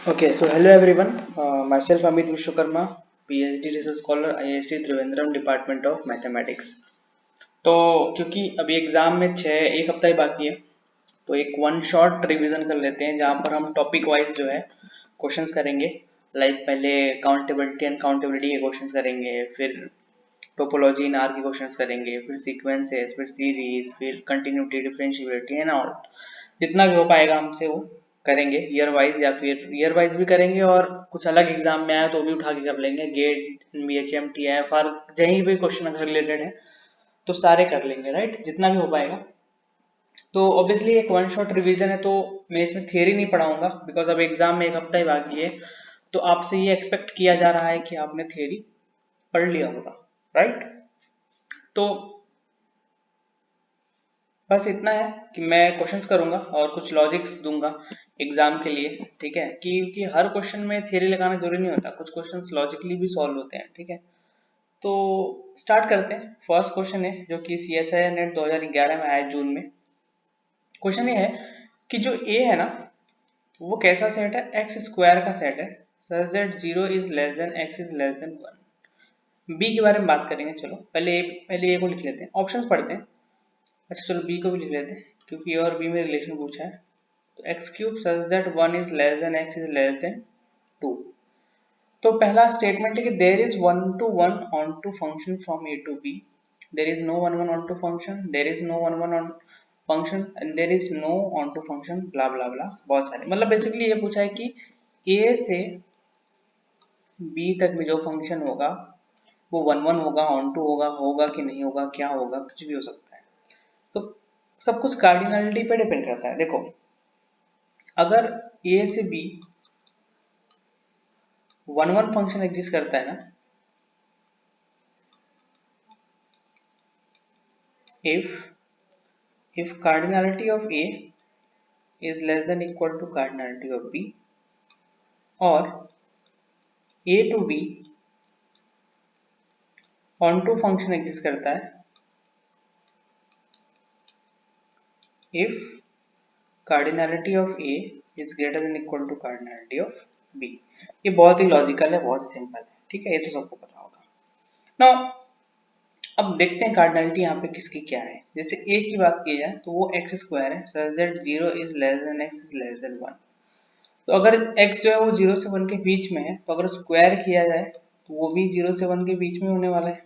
Okay, so hello everyone. Myself Amit Vishwakarma, PhD Research Scholar, IIT Trivandrum Department of Mathematics. तो क्योंकि अभी exam में एक हफ्ता ही बाकी है, तो एक वन शॉट रिवीजन कर लेते हैं जहाँ पर हम टॉपिक वाइज जो है क्वेश्चंस करेंगे। लाइक पहले काउंटेबिलिटी एंड काउंटेबिलिटी के क्वेश्चंस करेंगे, फिर टोपोलॉजी इन आर के क्वेश्चंस करेंगे, फिर सीक्वेंसेस, फिर सीरीज, फिर कंटिन्यूटी, डिफरेंशिएबिलिटी एंड ऑल। जितना भी हो पाएगा हमसे वो करेंगे ईयर वाइज, या फिर ईयर वाइज भी करेंगे और कुछ अलग एग्जाम में आया तो भी उठा के कर लेंगे। गेट, BHM, TIFR, जहीं भी क्वेश्चन अगर रिलेटेड है तो सारे कर लेंगे, राइट, जितना भी हो पाएगा। तो ऑब्वियसली एक वन शॉट रिवीजन है, तो मैं इसमें थियरी नहीं पढ़ाऊंगा बिकॉज अब एग्जाम में एक हफ्ता ही बाकी है। तो आपसे ये एक्सपेक्ट किया जा रहा है कि आपने थियरी पढ़ लिया होगा, राइट। तो बस इतना है कि मैं क्वेश्चंस करूंगा और कुछ लॉजिक्स दूंगा एग्जाम के लिए, ठीक है। क्योंकि हर क्वेश्चन में थियरी लगाना जरूरी नहीं होता, कुछ क्वेश्चंस लॉजिकली भी सॉल्व होते हैं, ठीक है। तो स्टार्ट करते हैं। फर्स्ट क्वेश्चन है जो कि CSIR नेट 2011 में आया जून में। क्वेश्चन ये है कि जो ए है ना, वो कैसा सेट है, एक्स स्क्वायर का सेट है such that 0 is less than x is less than 1। B के बारे में बात करेंगे। चलो पहले ए को लिख लेते हैं, ऑप्शंस पढ़ते हैं। अच्छा चलो बी को भी लिख लेते हैं क्योंकि ए और बी में रिलेशन पूछा है। तो x cube such that 1 is less than x is less than 2। तो पहला स्टेटमेंट है कि there is 1 to 1 onto function from A to B, there is no 1 1 onto function, there is no 1 1 on function and there is no onto function, blah blah blah, बहुत सारे। मतलब basically ये पूछा है कि ए से B तक में जो फंक्शन होगा वो 1 1 होगा, ऑन टू होगा कि नहीं होगा, क्या होगा, कुछ भी हो सकता है। तो सब कुछ कार्डिनलिटी पे डिपेंड करता है। देखो, अगर ए से बी 1 1 फंक्शन एग्जिस्ट करता है ना, if cardinality of A is less than equal to cardinality of B, और A to B on to function exist करता है if cardinality of A is greater than equal to cardinality of B। ये बहुत ही logical है, बहुत ही simple है, ठीक है, ये तो सबको पता होगा। नाउ अब देखते हैं कार्डिनलिटी यहाँ पे किसकी क्या है। जैसे ए की बात की जाए तो वो एक्स स्क्वायर है such that 0 is less than x is less than 1। तो अगर x जो है वो 0 से 1 के बीच में है, तो अगर स्क्वायर किया जाए तो वो भी 0 से 1 के बीच में होने वाला है।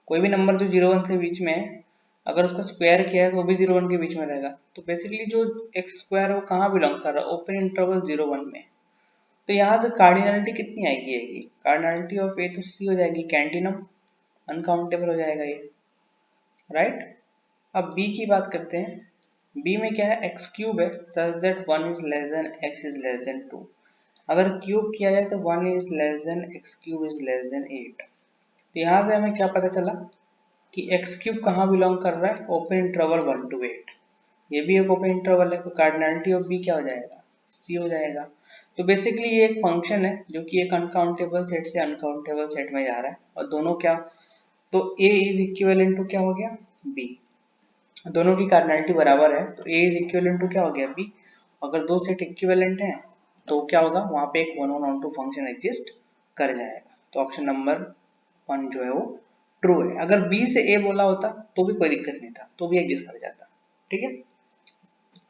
कोई भी नंबर जो 0 1 से बीच में है, अगर उसका स्क्वायर किया है तो वो भी 0 1 के बीच में रहेगा। तो बेसिकली जो एक्स स्क्वायर है वो कहाँ बिलोंग कर रहा है, ओपन इंटरवल 0 1 में। तो यहाँ से कार्डिनलिटी कितनी आएगी, कार्डिनलिटी ऑफ ए तो सी हो जाएगी, कैंटिनम, अनकाउंटेबल हो जाएगा ये, राइट। अब बी की बात करते हैं। बी में क्या है, एक्स क्यूब है such that 1 is less than x is less than 2। अगर क्यूब किया जाए तो 1 is less than x cube is less then 8। तो यहाँ से हमें क्या पता चला कि x क्यूब कहाँ बिलोंग कर रहा है, ओपन इंटरवल 1 to 8। ये भी एक ओपन इंटरवल है, तो कार्डिनलिटी ऑफ बी क्या हो जाएगा, सी हो जाएगा। तो बेसिकली ये एक फंक्शन है जो कि एक अनकाउंटेबल सेट से अनकाउंटेबल सेट में जा रहा है, और दोनों क्या, तो a इज इक्विवेलेंट टू क्या हो गया, b। दोनों की कार्डिनलिटी बराबर है तो a इज इक्विवेलेंट टू क्या हो गया, b। अगर दो सेट इक्विवेलेंट हैं तो क्या होगा, वहां पे एक 1 1 ऑन टू फंक्शन एग्जिस्ट कर जाएगा। तो ऑप्शन नंबर 1 जो है वो ट्रू है। अगर b से a बोला होता तो भी कोई दिक्कत नहीं था, तो भी एग्जिस्ट कर जाता, ठीक है।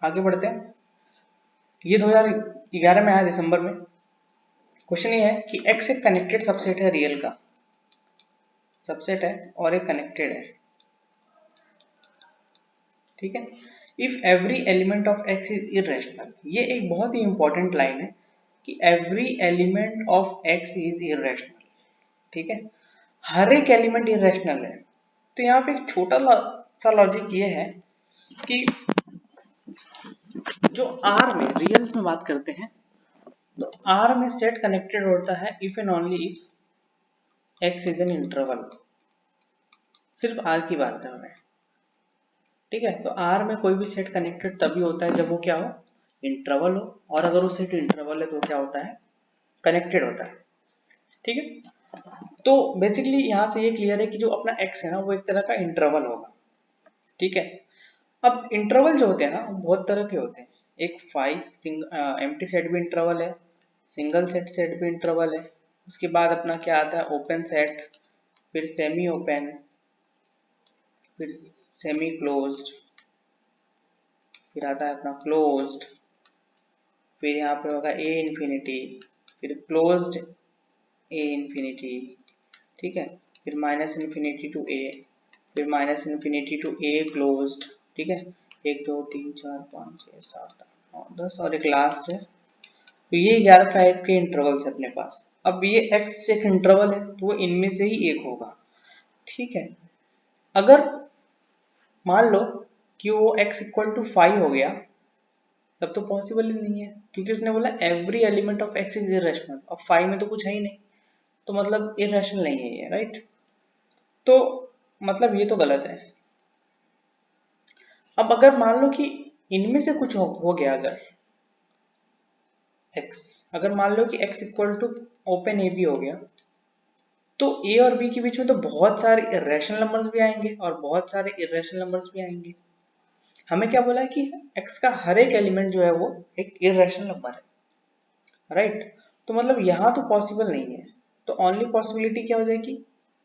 आगे बढ़ते हैं। ये 2011 में आया दिसंबर में। क्वेश्चन ये है कि x एक कनेक्टेड सबसेट है, रियल का सबसेट है और एक कनेक्टेड है, ठीक है। If every element of x is irrational, ये एक बहुत ही इंपॉर्टेंट लाइन है कि every element of x is irrational, ठीक है। हर एक एलिमेंट इरेशनल है। तो यहाँ पे एक छोटा सा लॉजिक ये है कि जो R में रियल्स में बात करते हैं, तो R में सेट कनेक्टेड होता है if and only if x is an interval. सिर्फ R की बात कर रहे हैं, ठीक है। तो R में कोई भी सेट कनेक्टेड तभी होता है जब वो क्या हो, इंटरवल हो, और अगर वो सेट इंटरवल है तो क्या होता है, कनेक्टेड होता है, ठीक है। तो बेसिकली यहाँ से ये क्लियर है कि जो अपना x है ना, वो एक तरह का इंटरवल होगा, ठीक है। अब इंटरवल जो होते हैं ना, बहुत तरह के होते हैं। एक 5 एम्प्टी सेट भी इंटरवल है, सिंगल सेट सेट भी इंटरवल है। उसके बाद अपना क्या आता है, ओपन सेट, फिर सेमी ओपन, फिर सेमी क्लोज्ड, फिर आता है अपना क्लोज्ड, फिर यहाँ पे होगा ए इन्फिनिटी, फिर क्लोज्ड ए इन्फिनिटी, ठीक है, फिर माइनस इन्फिनिटी टू ए, फिर minus infinity to a closed, ठीक है, 1 2 3 4 5 6 7 8 9 10 और एक लास्ट है। तो ये 11 टाइप के इंटरवल्स है अपने पास। अब ये x एक इंटरवल है तो वो इनमें से ही एक होगा, ठीक है। अगर मान लो कि वो x इक्वल टू 5 हो गया, तब तो पॉसिबल ही नहीं है, क्योंकि उसने बोला every element of x is irrational. अब 5 में तो कुछ है ही नहीं, तो मतलब इरेशनल नहीं है ये, राइट। तो मतलब ये तो गलत है। अब अगर मान लो कि इनमें से कुछ हो गया, अगर x, अगर मान लो कि x equal to open a b हो गया, तो a और b के बीच में तो बहुत सारे इरेशनल नंबर्स भी आएंगे और बहुत सारे इरेशनल नंबर्स भी आएंगे। हमें क्या बोला है कि x का हर एक एलिमेंट जो है वो एक इरेशनल नंबर है, राइट। तो मतलब यहाँ तो पॉसिबल नहीं है, तो ओनली पॉसिबिलिटी क्या हो जाएगी,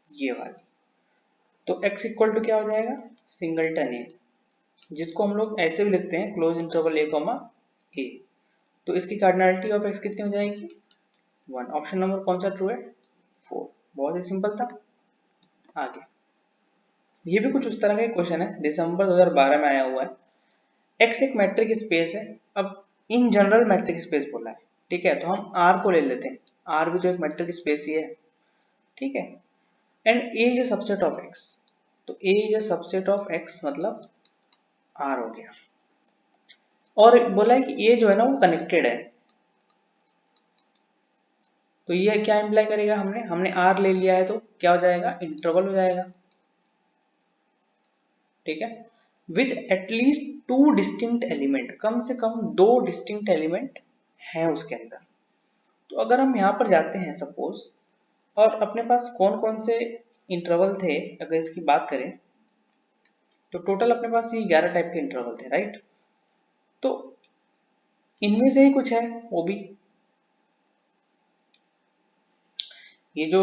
ये वाली। तो x इक्वल टू क्या हो जाएगा, सिंगलटन ए, जिसको हम लोग ऐसे भी लिखते हैं क्लोज इंटरवल ए कॉमा ए। तो इसकी कार्डिनलिटी ऑफ x कितनी हो जाएगी, 1। ऑप्शन नंबर कौन सा ट्रू है, 4। बहुत ही सिंपल था। आगे ये भी कुछ उस तरह का क्वेश्चन है, दिसंबर 2012 में आया हुआ है। x एक मैट्रिक स्पेस है। अब इन जनरल मैट्रिक स्पेस बोला है, ठीक है, तो हम R को ले लेते हैं, R भी तो एक मैट्रिक स्पेस ही है, ठीक है। And A is a subset of x, तो A is a subset of x मतलब R हो गया। और बोला है कि A जो है ना वो कनेक्टेड है, तो ये क्या इंप्लाई करेगा, हमने R ले लिया है तो क्या हो जाएगा, इंटरवल हो जाएगा, ठीक है, विद एटलीस्ट 2 डिस्टिंक्ट एलिमेंट, कम से कम 2 डिस्टिंक्ट एलिमेंट हैं उसके अंदर। तो अगर हम यहाँ पर जाते हैं सपोज, और अपने पास कौन कौन से इंटरवल थे अगर इसकी बात करें, तो टोटल अपने पास ये 11 टाइप के इंटरवल थे, राइट। तो इनमें से ही कुछ है वो भी, ये जो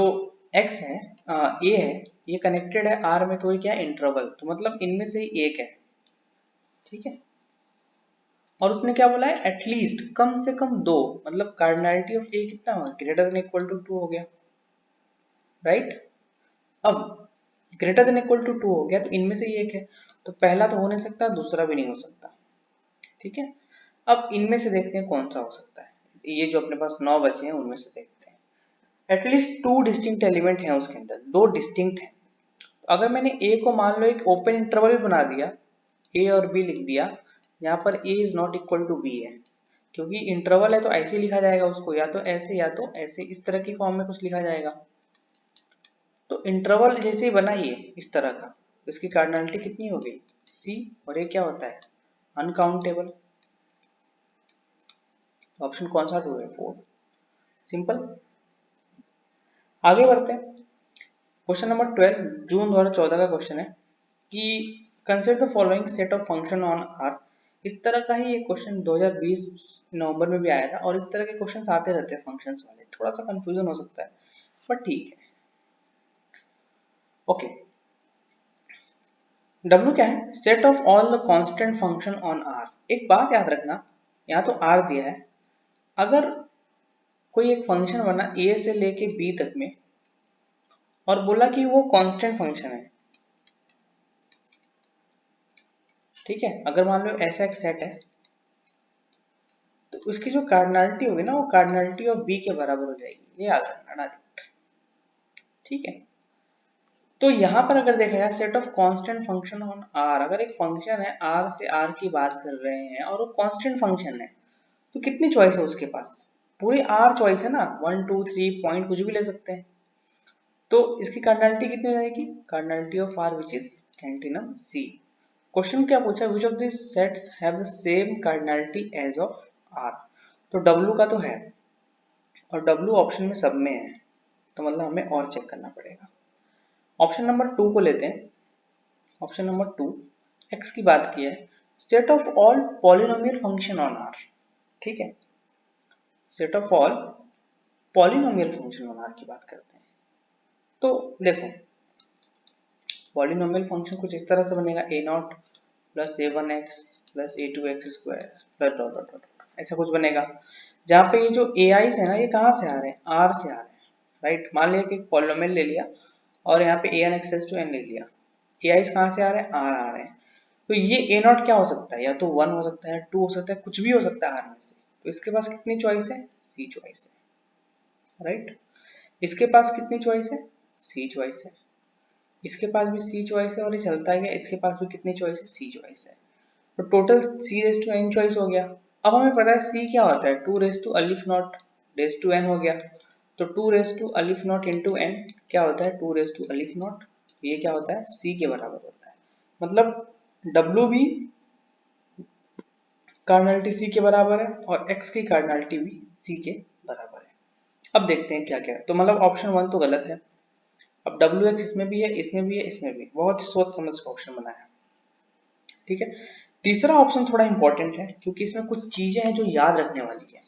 x है, a है, ये कनेक्टेड है R में, तो ये क्या है, इंटरवल, तो मतलब इनमें से ही एक है, ठीक है। और उसने क्या बोला है, एटलीस्ट कम से कम 2, मतलब कार्डिनलिटी ऑफ ए कितना होगा, ग्रेटर देन इक्वल टू 2 हो गया, राइट। अब ग्रेटर देन इक्वल टू 2 हो गया, तो इनमें से ही एक है, तो पहला तो हो नहीं सकता, दूसरा भी नहीं हो सकता, ठीक है। अब इनमें से देखते हैं कौन सा हो सकता है, ये जो अपने पास 9 बचे हैं उनमें से देखते हैं। एटलीस्ट 2 डिस्टिंक्ट एलिमेंट हैं उसके अंदर, 2 डिस्टिंक्ट हैं। अगर मैंने ए को मान लो एक ओपन इंटरवल भी बना दिया, ए और बी लिख दिया, यहाँ पर A is not equal to B है, क्योंकि इंटरवल है तो ऐसे लिखा जाएगा उसको, या तो ऐसे इस तरह की फॉर्म में कुछ लिखा जाएगा। तो इंटरवल जैसे ही बनाइए इस तरह का, इसकी कार्डिनलिटी कितनी हो गई, सी, और ये क्या होता है, अनकाउंटेबल। ऑप्शन कौन सा ट्रू है, 4। सिंपल। आगे बढ़ते हैं, क्वेश्चन नंबर 12 जून 2014 का क्वेश्चन है कि consider the following set of function on R. इस तरह का ही एक क्वेश्चन 2020 नवंबर में भी आया था, और इस तरह के क्वेश्चंस आते रहते हैं फंक्शंस वाले, थोड़ा सा कंफ्यूजन हो सकता है बट ठीक है। ओके, W क्या है, set of all the constant function on R। एक बात याद रखना, यहाँ तो R दिया है, अगर कोई एक फंक्शन बना A से लेके B तक में और बोला कि वो कांस्टेंट फंक्शन है, ठीक है, अगर मान लो ऐसा एक सेट है, तो उसकी जो कार्डिनलिटी होगी ना, वो कार्डिनलिटी ऑफ बी के बराबर हो जाएगी, ये याद रखना डायरेक्ट, ठीक है। तो यहाँ पर अगर देखा जाए set of constant function on R, अगर एक फंक्शन है आर से आर की बात कर रहे हैं और वो कांस्टेंट फंक्शन है, तो कितनी चॉइस है उसके पास, पूरी आर चॉइस है ना, 1 2 3 पॉइंट कुछ भी ले सकते हैं। तो इसकी कार्डिनलिटी कितनी हो जाएगी, cardinality of R which is continuum C. Question क्या पूछा, which of this sets have the same cardinality as of R. तो W का तो है, और W ऑप्शन में सब में है, तो मतलब हमें और चेक करना पड़ेगा। ऑप्शन नंबर 2 को लेते हैं। ऑप्शन नंबर 2 x की बात की है, set of all polynomial function on R, ठीक है, set of all polynomial function बनाने की बात करते हैं। तो देखो पॉलिनोमियल फंक्शन कुछ इस तरह से बनेगा, A not plus A one x plus A two x square plus dot dot dot, ऐसा कुछ बनेगा। जहाँ पे ये जो ए आईज है ना, ये कहाँ से आ रहे हैं, आर से आ रहे हैं, राइट। मान लिया कि पॉलिनोमियल ले लिया और यहाँ पे A N access to N ले लिया, ए आईज कहाँ से आ रहे हैं, आर आ रहे हैं। तो ये ए नॉट क्या हो सकता है, या तो 1 हो सकता है, 2 हो सकता है, कुछ भी हो सकता है आर में से। तो इसके पास कितनी चॉइस है, सी चॉइस है, राइट। इसके पास कितनी चॉइस है, सी चॉइस है। इसके पास भी सी चॉइस है और ये चलता गया, इसके पास भी कितनी चॉइस है, सी चॉइस है। तो total c raise to n choice हो गया। अब हमें पता है सी क्या होता है, 2 raise to aleph not race to N हो गया। तो 2 raise to aleph naught into N क्या होता है, 2 रेस टू अलिफ नॉट, ये क्या होता है, सी के बराबर होता है। मतलब डब्ल्यू भी कार्डिनलिटी सी के बराबर है और एक्स की कार्डिनलिटी भी सी के बराबर है। अब देखते हैं क्या क्या है। तो मतलब ऑप्शन 1 तो गलत है। अब डब्ल्यू एक्स इसमें भी है, इसमें भी है, इसमें भी, बहुत ही सोच समझ का ऑप्शन बनाया, ठीक है। तीसरा ऑप्शन थोड़ा इंपॉर्टेंट है क्योंकि इसमें कुछ चीजें हैं जो याद रखने वाली है,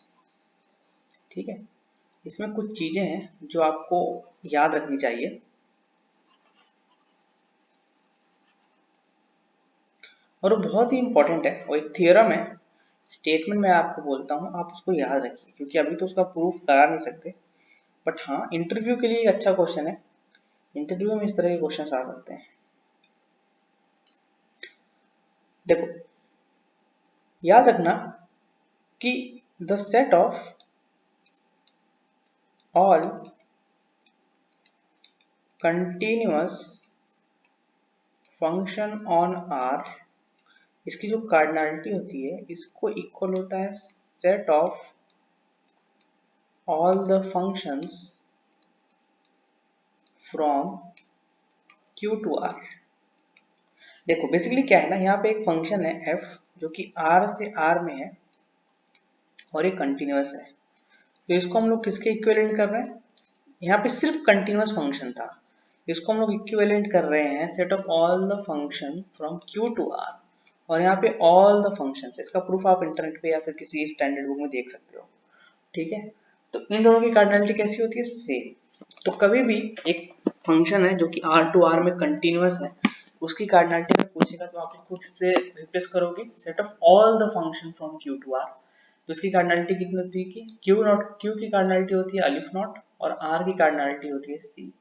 ठीक है। इसमें कुछ चीजें हैं जो आपको याद रखनी चाहिए और वो बहुत ही इंपॉर्टेंट है। वो एक थियरम है, स्टेटमेंट मैं आपको बोलता हूँ, आप उसको याद रखिए क्योंकि अभी तो उसका प्रूफ करा नहीं सकते। बट हाँ, इंटरव्यू के लिए एक अच्छा क्वेश्चन है, इंटरव्यू में इस तरह के क्वेश्चन आ सकते हैं। देखो याद रखना कि the set of all continuous function on R, इसकी जो कार्डिनलिटी होती है इसको इक्वल होता है set of all the functions from Q to R. देखो बेसिकली क्या है ना, यहाँ पे एक फंक्शन है एफ जो कि आर से आर में है और ये कंटिन्यूअस है। तो इसको हम लोग किसके इक्विवेलेंट कर रहे हैं, यहाँ पे सिर्फ कंटिन्यूअस फंक्शन था, इसको हम लोग इक्विवेलेंट कर रहे हैं set of all the function from Q to R. और यहाँ पे ऑल द फंक्शंस, इसका प्रूफ आप इंटरनेट पे या फिर किसी स्टैंडर्ड बुक में देख सकते हो, ठीक है। तो इन दोनों की कार्डिनलिटी कैसी होती है, सेम। तो कभी भी एक फंक्शन है जो कि आर टू आर में कंटिन्यूअस है, उसकी कार्डिनलिटी में पूछेगा तो आप खुद से रिप्लेस करोगे set of all the function from Q to R. तो उसकी कार्डिनलिटी कितनी होती है कि क्यू नॉट, क्यू की कार्डिनलिटी होती है अलिफ नॉट और आर की कार्डिनलिटी होती है सी।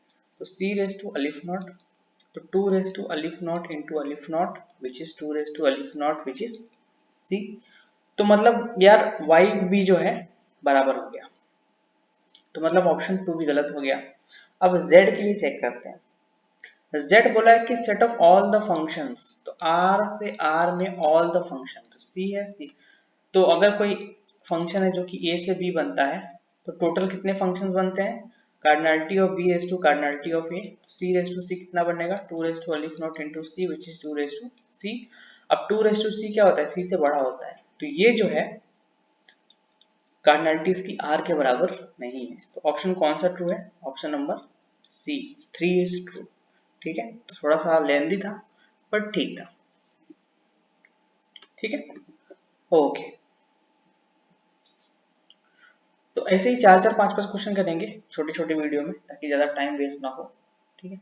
तो c raise to aleph naught, तो 2 raise to aleph naught into aleph naught which is 2 raise to aleph naught which is c. तो मतलब यार y भी जो है बराबर हो गया, तो मतलब ऑप्शन 2 भी गलत हो गया। अब z के लिए चेक करते हैं। z बोला है कि set of all the functions, तो r से r में ऑल द फंक्शन, तो c है c। तो अगर कोई फंक्शन है जो कि a से b बनता है तो टोटल कितने फंक्शंस बनते हैं, cardinality of b raise to cardinality of a, c raise to c कितना बनेगा, 2 raise to aleph naught into c which is 2 raise to c। अब 2 रेस टू c क्या होता है, c से बड़ा होता है, तो ये जो है कार्डिनलिटी इसकी r के बराबर नहीं है। तो ऑप्शन कौन सा ट्रू है, option number C, 3 is true, ठीक है। तो थोड़ा सा लेंदी था बट ठीक था, ठीक है, ओके। तो ऐसे ही 4 4 5 5 क्वेश्चन करेंगे छोटे छोटे वीडियो में ताकि ज़्यादा टाइम वेस्ट ना हो, ठीक है।